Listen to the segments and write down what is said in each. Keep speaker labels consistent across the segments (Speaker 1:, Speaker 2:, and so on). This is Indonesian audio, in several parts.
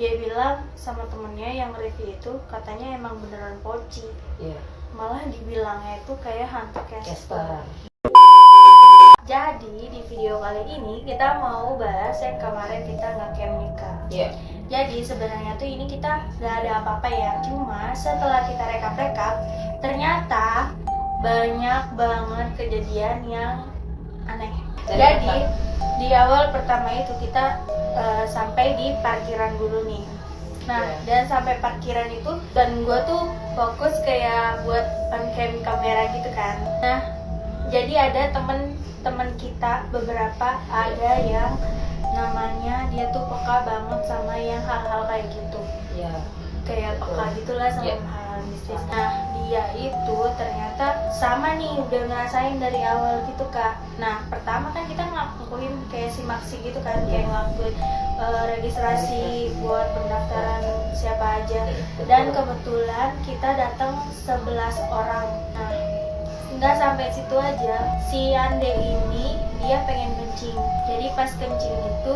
Speaker 1: dia bilang sama temennya yang review itu katanya emang beneran poci. Malah dibilangnya itu kayak hantu Casper. Jadi di video kali ini kita mau bahas yang kemarin kita nge-camp nikah. Jadi sebenarnya tuh ini kita gak ada apa-apa ya, cuma setelah kita rekap-rekap ternyata banyak banget kejadian yang aneh. Jadi di awal pertama itu kita sampai di parkiran dulu nih. Nah, dan sampai parkiran itu dan gue tuh fokus kayak buat on-cam kamera gitu kan. Nah, jadi ada temen kita beberapa ada yang namanya dia tuh peka banget sama yang hal-hal kayak gitu. Kayak peka gitulah sama hal mistis. Nah, dia itu ternyata sama nih udah ngerasain dari awal gitu Kak. Nah, pertama kan kita ngelakuin kayak simaksi gitu kan, kayak ngelakuin registrasi buat pendaftaran siapa aja. Dan kebetulan kita datang 11 orang. Nah, nggak sampai situ aja, si Ande ini dia pengen kencing. Jadi pas kencing itu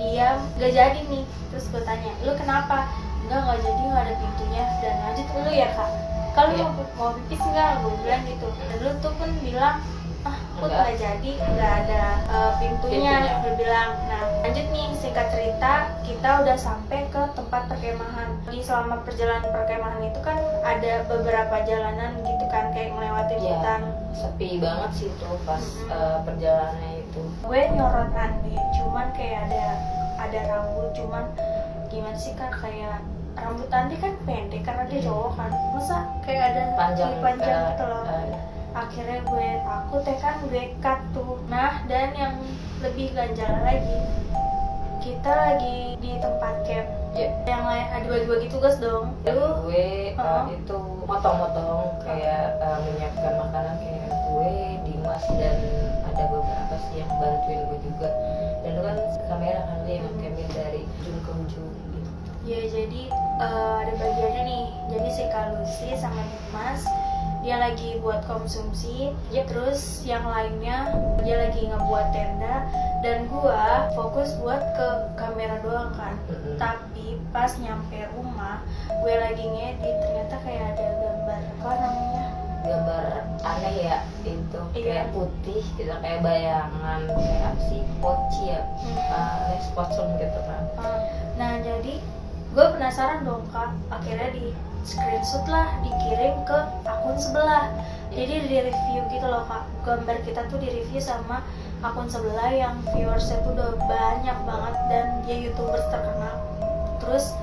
Speaker 1: dia nggak jadi nih. Terus gue tanya, lu kenapa? Nggak jadi, nggak ada pintunya. Dan lanjut dulu ya Kak, kalau mau pipis nggak? Gue bilang gitu. Dan lu tuh pun bilang, kok nggak jadi, nggak ada pintunya. Gue bilang. Nah, lanjut nih, singkat cerita kita udah sampai ke tempat perkemahan. Di selama perjalanan perkemahan itu kan ada beberapa jalanan gitu kan, kayak melewati hutan.
Speaker 2: Sepi banget sih tuh pas perjalanannya itu.
Speaker 1: Gue nyorot Andi, cuman kayak ada rambut, cuman gimana sih Kak, kayak rambut Andi kan pendek karena dia cowok kan, masa kayak ada
Speaker 2: panjang
Speaker 1: gitu loh. Akhirnya gue takut ya kan, gue cut tuh. Nah, dan yang lebih ganjal lagi, kita lagi di tempat camp. Yang lain ada bagi-bagi tugas dong.
Speaker 2: Gue itu motong-motong kayak menyiapkan makanan kayak gue, Dimas dan ada beberapa sih yang bantuin gue juga. Dan itu kan kamera kan dia yang campnya dari ujung ke ujung gitu.
Speaker 1: Ya, jadi ada bagiannya nih. Jadi si Kalusi sama Dimas dia lagi buat konsumsi, terus yang lainnya dia lagi ngebuat tenda, dan gua fokus buat ke kamera doang kan. Tapi pas nyampe rumah, gue lagi ngedit, ternyata kayak ada gambar, apa namanya?
Speaker 2: Gambar aneh ya itu, kayak putih gitu, kayak bayangan kayak apa sih, poci ya, spotsom gitu kan.
Speaker 1: Nah, jadi gue penasaran dong Kak, akhirnya di screenshot lah, dikirim ke akun sebelah. Jadi di review gitu loh Kak, gambar kita tuh di review sama akun sebelah yang viewersnya tuh udah banyak banget dan dia YouTubers terkenal. Terus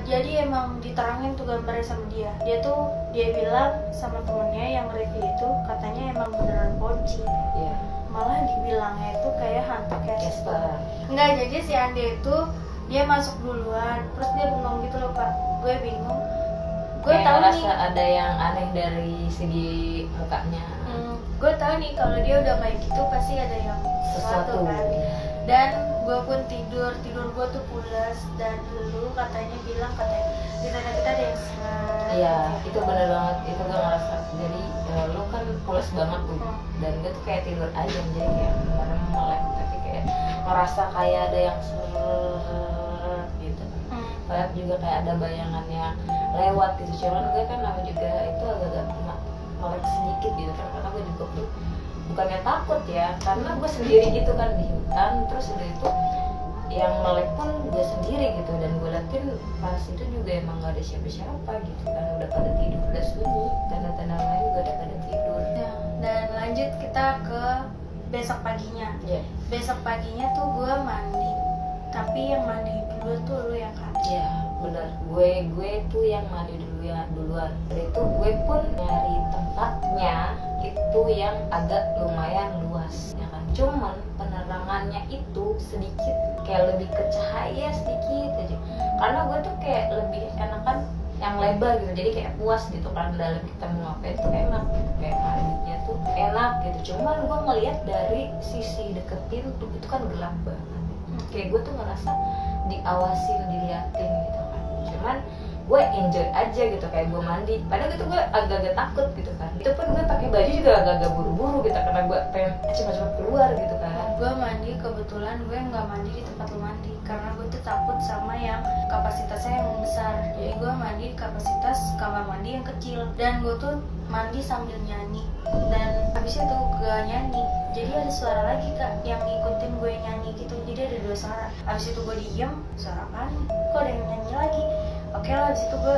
Speaker 1: jadi emang diterangin tuh gambarnya sama dia bilang sama temennya yang review itu katanya emang beneran poci. Malah dibilangnya itu kayak hantu Casper. Enggak, jadi si Ande itu dia masuk duluan, terus dia bengong gitu loh Kak. Gue bingung. Gue tahu nih
Speaker 2: ada yang aneh dari segi mukanya.
Speaker 1: Gue tahu nih kalau dia udah kayak gitu pasti ada yang sesuatu kan. Dan gue pun tidur gue tuh pulas, dan dulu katanya di tenda kita ada yang
Speaker 2: itu bener banget, itu gue ngerasa. Jadi lo kan pulas banget tuh, dan gue tuh kayak tidur aja, jadi kayak melek, tapi kayak ngerasa kayak ada yang gitu. Kayak juga kayak ada bayangannya lewat gitu, cuman gue kan nama juga itu agak melek sedikit gitu kan, karena gue juga tuh bukannya takut ya, karena gue sendiri gitu kan di hutan. Terus udah itu yang melek pun gue sendiri gitu, dan gue liatin pas itu juga emang gak ada siapa-siapa gitu kan, udah pada tidur, udah sunyi, tanda-tanda lain juga udah pada tidur.
Speaker 1: Dan lanjut kita ke besok paginya. Besok paginya tuh gue mandi, tapi yang mandi dulu tuh lu yang Kak.
Speaker 2: Bener, gue tuh yang mandi duluan. Dari itu gue pun nyari tempatnya itu yang agak lumayan luas ya kan, cuman penerangannya itu sedikit kayak lebih ke cahaya sedikit aja, karena gue tuh kayak lebih enakan yang lebar gitu, jadi kayak puas gitu kan dalam kita mau ngapain tuh enak, kayak mandinya tuh enak gitu. Cuman gue ngelihat dari sisi deket pintu itu kan gelap banget, kayak gue tuh ngerasa diawasin, diliatin gitu kan. Cuman gue enjoy aja gitu, kayak gue mandi, padahal gitu gue agak-agak takut gitu kan. Itu pun gue pakai baju juga agak-agak buru-buru gitu, karena gue pengen cepat-cepat keluar gitu kan.
Speaker 1: gue mandi, kebetulan gue nggak mandi di tempat lu mandi karena gue tuh takut sama yang kapasitasnya yang besar. Jadi gue mandi di kapasitas kamar mandi yang kecil, dan gue tuh mandi sambil nyanyi. Dan habis itu gue nyanyi, jadi ada suara lagi kak yang ngikutin gue nyanyi gitu. Jadi ada 2 suara. Habis itu gue diem, suara apaan? Kok ada yang nyanyi lagi? Oke lah, habis itu gue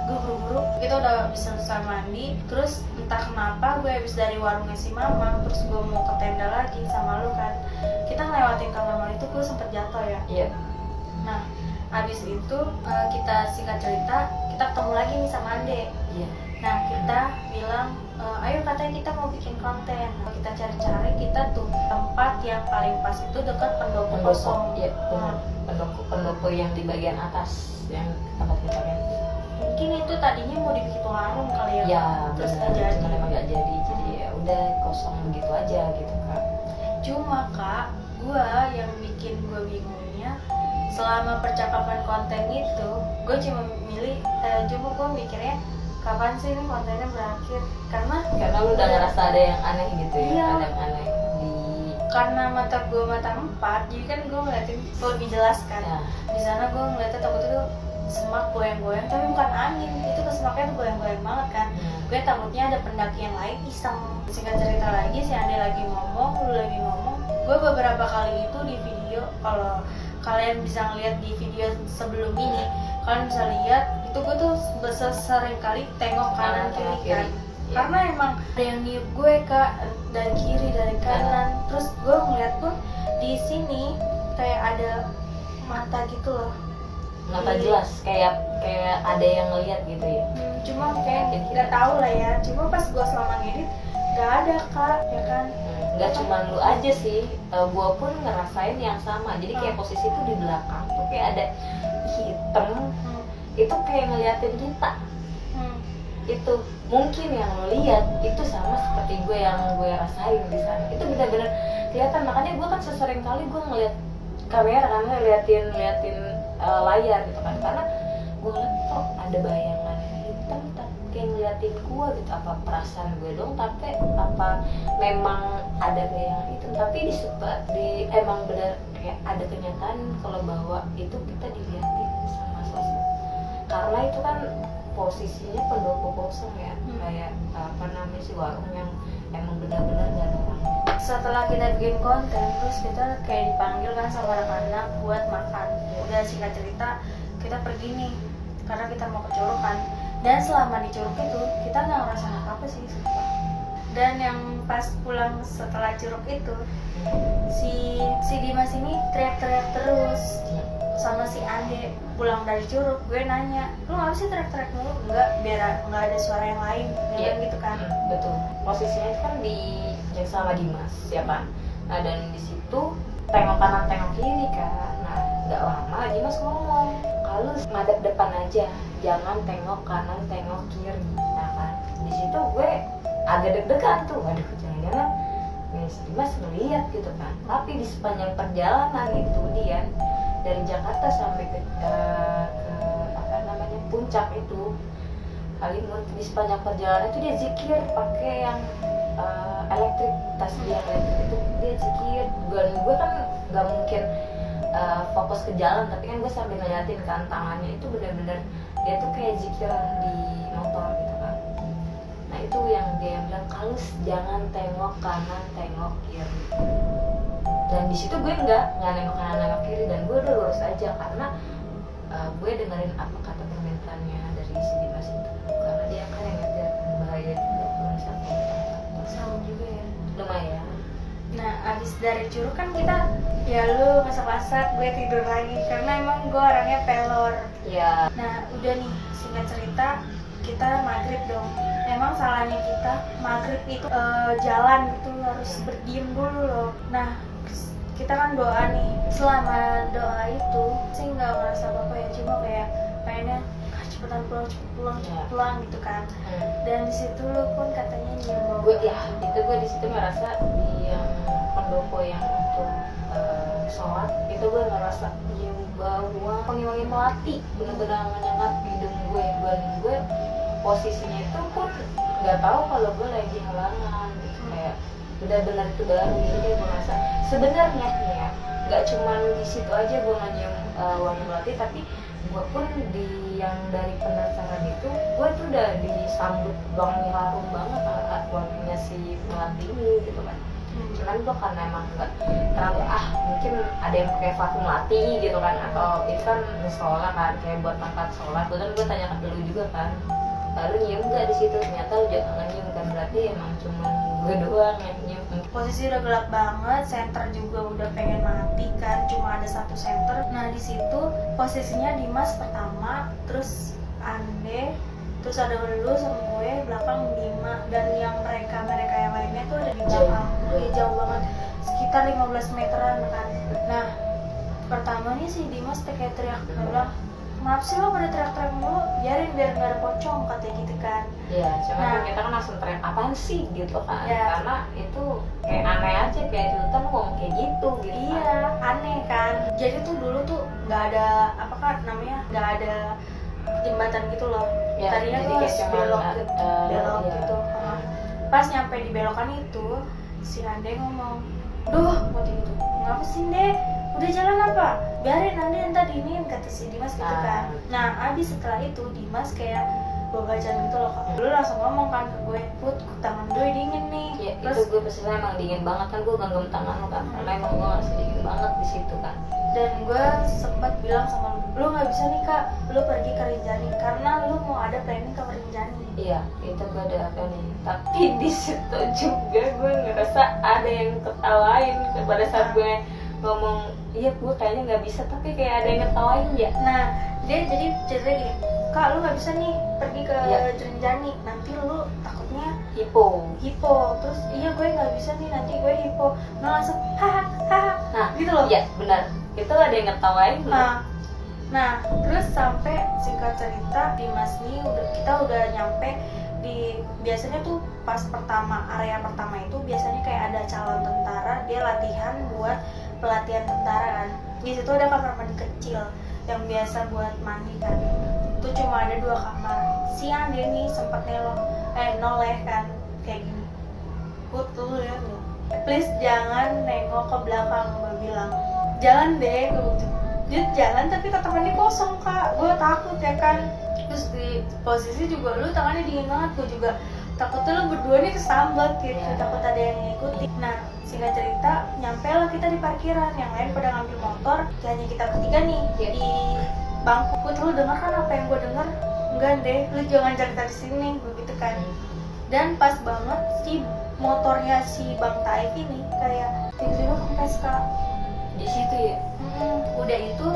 Speaker 1: buru-buru, kita udah bisa selesai mandi. Terus entah kenapa gue habis dari warungnya si mama, terus gue mau ke tenda lagi sama lu kan. Kita ngelewatin kamar mandi itu gue sempet jatuh ya.
Speaker 2: Iya.
Speaker 1: Nah habis itu kita singkat cerita, kita ketemu lagi nih sama Ande.
Speaker 2: Iya.
Speaker 1: Nah kita bilang, ayo katanya kita mau bikin konten. Kita cari-cari, kita tuh tempat yang paling pas itu dekat pendopo kosong.
Speaker 2: Iya, benar. Pendopo yang di bagian atas yang tempat kita kan.
Speaker 1: Mungkin itu tadinya mau dibikin warung kali ya.
Speaker 2: Ya,
Speaker 1: terus
Speaker 2: benar.
Speaker 1: nggak jadi.
Speaker 2: Cuma emang nggak jadi. Jadi ya udah kosong begitu aja gitu kak.
Speaker 1: Cuma kak, gue yang bikin gue bingungnya selama percakapan konten itu, gue cuma gue mikirnya kapan sih ini kontennya berakhir, karena
Speaker 2: Lu udah ngerasa ada yang aneh gitu ya.
Speaker 1: Iya.
Speaker 2: Ada yang aneh di
Speaker 1: karena mata 4, jadi kan gue ngeliatin lebih jelas kan.
Speaker 2: ya.
Speaker 1: Di sana gue ngeliatnya takutnya tuh semak goyang-goyang, tapi bukan angin, itu ke semaknya tuh goyang-goyang banget kan. Gue takutnya ada pendaki yang lain iseng. Singkat cerita lagi, si Ande lagi ngomong, lu lagi ngomong. Gue beberapa kali itu di video, kalau kalian bisa ngeliat di video sebelum ini, kalian bisa lihat itu gue tuh sering kali tengok kanan kiri kan. Karena emang ada yang niup gue kak, dari kiri dari kanan. Terus gue ngeliat pun di sini kayak ada mata gitu loh.
Speaker 2: Mata jelas kayak ada yang ngeliat gitu ya.
Speaker 1: Cuma kayak nggak tahu lah ya. Cuma pas gue selama ngedit nggak ada kak, ya kan.
Speaker 2: Nggak cuma lu aja sih, gue pun ngerasain yang sama. Jadi kayak posisi tuh di belakang tuh kayak ada hitam, itu kayak ngeliatin kita. Itu mungkin yang lo lihat itu sama seperti gue yang gue rasain di sana. Itu benar-benar kelihatan. Makanya gue kan sesering kali gue ngeliat kamera kan, ngeliatin layar gitu kan, karena gue ngeliat kok ada bayangan hitam kayak ngeliatin gue gitu. Apa perasaan gue dong, tapi apa memang ada bayangan hitam. Tapi emang benar kayak ada kenyataan kalau bahwa itu kita dilihatin sama sosok. Karena itu kan posisinya pendopo kosong ya, kayak apa namanya sih, warung yang emang benar-benar nggak ada orang.
Speaker 1: Setelah kita bikin konten, terus kita kayak dipanggil kan sama anak-anak buat makan. Udah singkat cerita, kita pergi nih karena kita mau ke Curug kan. Dan selama di Curug itu kita nggak ngerasa apa sih sumpah. Dan yang pas pulang setelah Curug itu, si Dimas ini teriak-teriak terus sama si Ande. Pulang dari Curug, gue nanya, lu ngapa sih teriak-teriak mulu? Enggak, biar nggak ada suara yang lain, gitu kan.
Speaker 2: Betul. Posisinya kan di sama Dimas, siapa? Nah, dan di situ tengok kanan tengok kiri kan. Nah, nggak lama Dimas ngomong, kalau madep depan aja, jangan tengok kanan tengok kiri. Nah kan, di situ gue agak deg-degan tuh, waduh jangan-jangan Dimas ngeliat gitu kan. Tapi di sepanjang perjalanan itu dia dari Jakarta sampai ke apa namanya puncak itu Kalimun, di sepanjang perjalanan itu dia zikir pakai yang elektrik, tasbih elektrik itu dia zikir. Gue kan nggak mungkin fokus ke jalan, tapi kan gue sambil ngeliatin kan tangannya itu benar-benar dia tuh kayak zikiran di motor gitu kan. Nah itu yang dia bilang, kalus jangan tengok kanan tengok kiri. Dan di situ gue nggak nengok kanan nengok kiri, dan gue udah lurus aja karena gue dengerin apa kata permintaannya dari si Dimas itu, karena dia kan yang ngetir bahaya juga kalau
Speaker 1: Sama juga ya.
Speaker 2: lumayan.
Speaker 1: Nah abis dari Curug kan kita ya lu masak-masak, gue tidur lagi karena emang gue orangnya pelor.
Speaker 2: Ya.
Speaker 1: Nah udah nih, singkat cerita kita maghrib dong. Emang salahnya kita maghrib itu jalan itu harus berdiem dulu loh. Nah kita kan doa nih, selama doa itu sih nggak ngerasa apa-apa ya, cuma kayak pengennya cepetan pulang gitu kan. Dan di situ lu pun katanya nyium
Speaker 2: Gue ya itu gue di situ ngerasa di yang pendopo yang untuk sholat itu gue ngerasa nyium bau wangi-wangi melati, bener-bener menyengat hidung gue. Dan gue posisinya itu pun nggak tahu kalau gue lagi halangan gitu, kayak benar-benar itu baru. Jadi gue merasa sebenarnya ya nggak cuman di situ aja gue nyium wangi melati, tapi gue pun di yang dari pendaftaran itu gue tuh udah disambut wangi harum banget wanginya si melati ini gitu kan. Cuman gue karena emang nggak terlalu mungkin ada yang pakai parfum melati gitu kan, atau itu kan musola kan kayak buat angkat sholat. Gue tanya ke dulu juga kan, lalu nyium nggak di situ, ternyata lu juga nggak nyium kan, berarti emang cuma gue doang yang nyium.
Speaker 1: Posisi udah gelap banget, senter juga udah pengen mati kan, cuma ada satu senter. Nah di situ posisinya Dimas pertama, terus Ande, terus ada lu sama gue, belakang Bima, dan yang mereka yang lainnya tuh ada di belakang, jauh banget, sekitar 15 meteran kan. Nah pertama nih si Dimas kayak teriak, dia bilang, maaf sih lo pada teriak-teriak mulu, biarin biar nggak ada pocong, katanya gitu kan.
Speaker 2: Iya, cuma kita kan langsung teriak apaan sih gitu kan, karena itu kayak aneh aja, kayak di hutan ngomong kayak gitu gitu.
Speaker 1: Iya, aneh kan. Jadi tuh dulu tuh nggak ada nggak ada jembatan gitu loh.
Speaker 2: Ya,
Speaker 1: tadinya tuh harus belok gitu. Pas nyampe di belokan itu, si Ande ngomong, duh, waktu itu ngapa sih Ande? Udah jalan apa? Biarin Ande ntar diinin, kata si Dimas gitu kan. Nah abis setelah itu Dimas kayak bawa-bacan gitu loh. Lu langsung ngomong kan ke gue, Put, tangan gue dingin nih.
Speaker 2: Ya,
Speaker 1: terus
Speaker 2: itu gue pesennya emang dingin banget kan, gue genggam tangan lu kan, karena emang gue ngerasa dingin banget di situ kan.
Speaker 1: Dan gue sempat bilang sama lu nggak bisa nih kak, lu pergi ke Rinjani karena lu mau ada planning ke Rinjani.
Speaker 2: Iya, itu gue ada apa nih, tapi di situ juga gue ngerasa ada yang ketawain pada saat gue ngomong, iya gue kayaknya nggak bisa, tapi kayak ada yang ketawain ya.
Speaker 1: Nah dia jadi cerita gini, kak lu nggak bisa nih pergi ke Rinjani, nanti lu takutnya hipo. Terus iya gue nggak bisa nih, nanti gue hipo. Nah langsung haha gitu loh.
Speaker 2: Iya benar, itu ada yang ngetawain.
Speaker 1: Nah terus sampai singkat cerita Dimas nih kita udah nyampe di, biasanya tuh pas area pertama itu biasanya kayak ada calon tentara, dia latihan buat pelatihan tentara kan. Di situ ada kamar mandi kecil yang biasa buat mandi kan. Itu cuma ada 2 kamar. Si Ande nih sempat noleh kan kayak gini, Put lu lihat nih, please jangan nengok ke belakang, gue bilang. Jalan deh, dia jalan tapi tangannya kosong kak, gue takut ya kan. Terus di posisi juga lu tangannya dingin banget, gue juga takutnya lu berdua nih kesambet gitu, takut ada yang ngikutin. Nah singkat cerita nyampe lah kita di parkiran, yang lain pada ngambil motor, hanya kita bertiga nih di bangku. Put, lu denger kan apa yang gue denger? Enggak deh, lu jangan cerita di sini, gue gitu kan. Dan pas banget si motornya si Bang Taif ini kayak tiba-tiba kempes kak
Speaker 2: di situ ya.
Speaker 1: Udah itu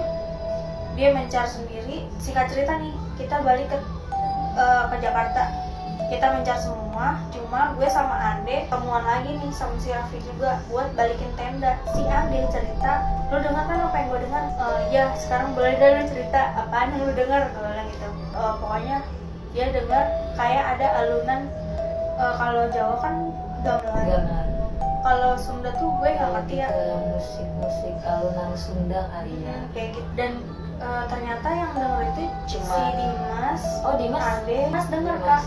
Speaker 1: dia mencar sendiri. Singkat cerita nih, kita balik ke Jakarta, kita mencar semua, cuma gue sama Ande temuan lagi nih sama si Raffi juga buat balikin tenda. Si Ande cerita, lu dengar kan apa yang gue dengar? Ya sekarang boleh dah lu cerita apaan yang lu dengar, gue bilang gitu. Pokoknya dia dengar kayak ada alunan, kalau Jawa kan gamelan. Kalau Sunda tuh gue nggak ngerti ya.
Speaker 2: Musik alunan Sunda kali ya.
Speaker 1: Kayak gitu. Dan ternyata yang denger itu
Speaker 2: cuma
Speaker 1: si Dimas.
Speaker 2: Dimas.
Speaker 1: Ande. Mas denger kak.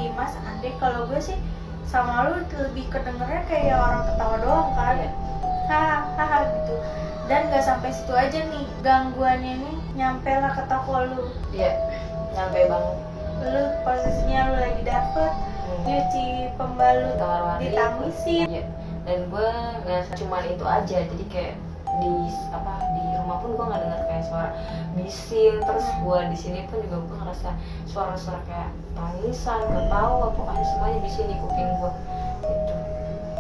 Speaker 1: Dimas, Ande. Kalau gue sih sama lu lebih kedengernya kayak orang ketawa doang kan. Hahaha gitu. Dan nggak sampai situ aja nih, gangguannya nih nyampe lah ke toko lu.
Speaker 2: Iya. Nyampe banget.
Speaker 1: Lu posisinya lu lagi dapet nyuci pembalut, ditangisin.
Speaker 2: Iya. Dan gue nggak cuma itu aja, jadi kayak di rumah pun gue nggak dengar kayak suara bising. Terus gue di sini pun juga gue ngerasa suara-suara kayak tangisan, ketawa, pokoknya semuanya bising di kuping gue gitu.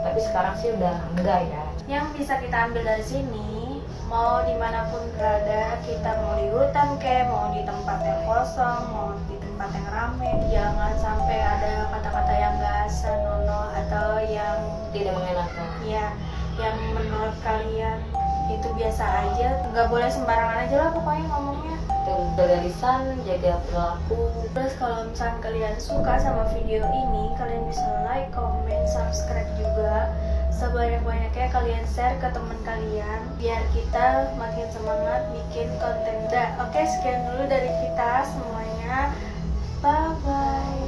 Speaker 2: Tapi sekarang sih udah enggak ya.
Speaker 1: Yang bisa kita ambil dari sini, mau dimanapun berada, kita mau di hutan kayak mau di tempat yang kosong, mau di tempat yang rame, jangan sampai ada kata-kata yang gak senonoh atau yang
Speaker 2: tidak mengenakan.
Speaker 1: Ya, yang menurut kalian itu biasa aja, nggak boleh sembarangan aja lah pokoknya ngomongnya.
Speaker 2: Jaga lisan, jaga perilaku.
Speaker 1: Terus kalau misalnya kalian suka sama video ini, kalian bisa like, comment, subscribe juga. Sebanyak-banyaknya kalian share ke teman kalian biar kita makin semangat bikin konten. Oke, sekian dulu dari kita semuanya. Bye bye.